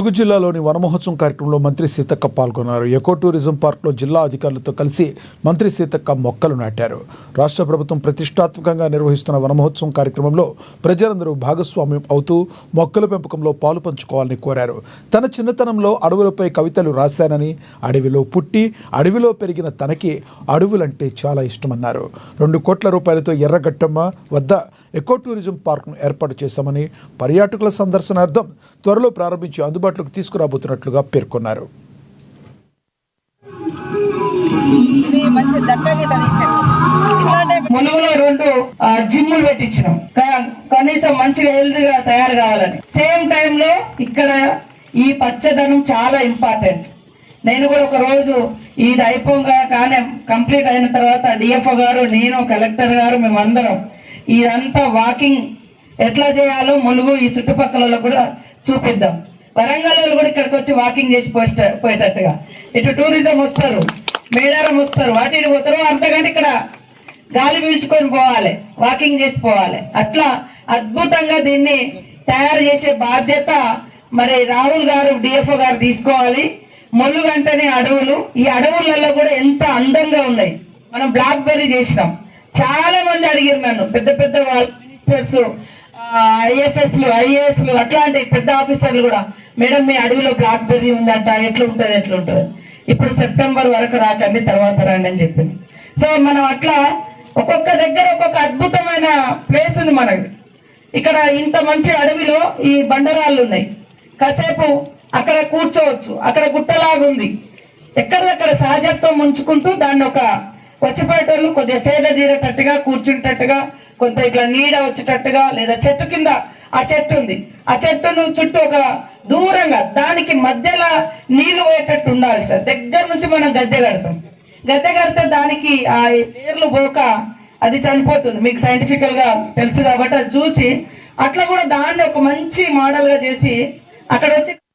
ములుగు జిల్లాలోని వనమహోత్సవం కార్యక్రమంలో మంత్రి సీతక్క పాల్గొన్నారు. ఎకో టూరిజం పార్క్లో జిల్లా అధికారులతో కలిసి మంత్రి సీతక్క మొక్కలు నాటారు. రాష్ట్ర ప్రభుత్వం ప్రతిష్టాత్మకంగా నిర్వహిస్తున్న వనమహోత్సవం కార్యక్రమంలో ప్రజలందరూ భాగస్వామ్యం అవుతూ మొక్కల పెంపకంలో పాలు పంచుకోవాలని కోరారు. తన చిన్నతనంలో అడవులపై కవితలు రాశానని, అడవిలో పుట్టి అడవిలో పెరిగిన తనకి అడవులంటే చాలా ఇష్టమన్నారు. 2 కోట్ల రూపాయలతో ఎర్రగట్టమ్మ వద్ద ఎకో టూరిజం పార్క్ను ఏర్పాటు చేశామని, పర్యాటకుల సందర్శనార్థం త్వరలో ప్రారంభించి అందుబాటులోకి తీసుకురాబోతున్నట్లుగా పేర్కొన్నారు. ములుగులో 2 జిమ్ములు పెట్టించినాం, కనీసం మంచిగా హెల్తీగా తయారు కావాలని. సేమ్ టైంలో ఇక్కడ ఈ పచ్చదనం చాలా ఇంపార్టెంట్. నేను కూడా ఒక రోజు ఇది అయిపోగా కానీ కంప్లీట్ అయిన తర్వాత డిఎఫ్ఓ గారు, నేను, కలెక్టర్ గారు, మేమందరం ఇదంతా వాకింగ్ ఎట్లా చేయాలో ములుగు ఈ చుట్టుపక్కల కూడా చూపిద్దాం. వరంగల్ కూడా ఇక్కడికి వచ్చి వాకింగ్ చేసి పోయేటట్టుగా ఇటు టూరిజం వస్తారు, మేడారం వస్తారు, వాటిని పోతారు, అర్ధగంట ఇక్కడ గాలి పీల్చుకొని పోవాలి, వాకింగ్ చేసి పోవాలి. అట్లా అద్భుతంగా దీన్ని తయారు చేసే బాధ్యత మరి రాహుల్ గారు, డిఎఫ్ఓ గారు తీసుకోవాలి. ములుగు అంటేనే అడవులు, ఈ అడవులలో కూడా ఎంత అందంగా ఉన్నాయి. మనం బ్లాక్ బెర్రీ చేసినాం. చాలా మంది అడిగారు నన్ను, పెద్ద పెద్ద మినిస్టర్స్, ఐఎఫ్ఎస్లు, ఐఏఎస్లు, అట్లాంటి పెద్ద ఆఫీసర్లు కూడా, మేడం మీ అడవిలో బ్లాక్ బెర్రీ ఉందంట, ఎట్లుంటుంది. ఇప్పుడు సెప్టెంబర్ వరకు రాకండి, తర్వాత రండి అని చెప్పింది. సో మనం అట్లా ఒక్కొక్క దగ్గర ఒక్కొక్క అద్భుతమైన ప్లేస్ ఉంది మనకి. ఇక్కడ ఇంత మంచి అడవిలో ఈ బండరాళ్ళు ఉన్నాయి, కాసేపు అక్కడ కూర్చోవచ్చు. అక్కడ గుట్టలాగుంది, ఎక్కడక్కడ సహజత్వం ఉంచుకుంటూ దాన్ని ఒక వచ్చిపోయేటోళ్ళు కొద్దిగా సేద తీరేటట్టుగా, కూర్చుంటట్టుగా, కొంత ఇట్లా నీడ వచ్చేటట్టుగా, లేదా చెట్టు కింద ఆ చెట్టు ఉంది, ఆ చెట్టును చుట్టూ ఒక దూరంగా దానికి మధ్యలో నీళ్లు పోయేటట్టు ఉండాలి సార్. దగ్గర నుంచి మనం గద్దె కడతాం, గద్దె కడితే దానికి ఆ నీళ్లు పోక అది చనిపోతుంది. మీకు సైంటిఫికల్ గా తెలుసు కాబట్టి అది చూసి అట్లా కూడా దాన్ని ఒక మంచి మోడల్ గా చేసి అక్కడ వచ్చి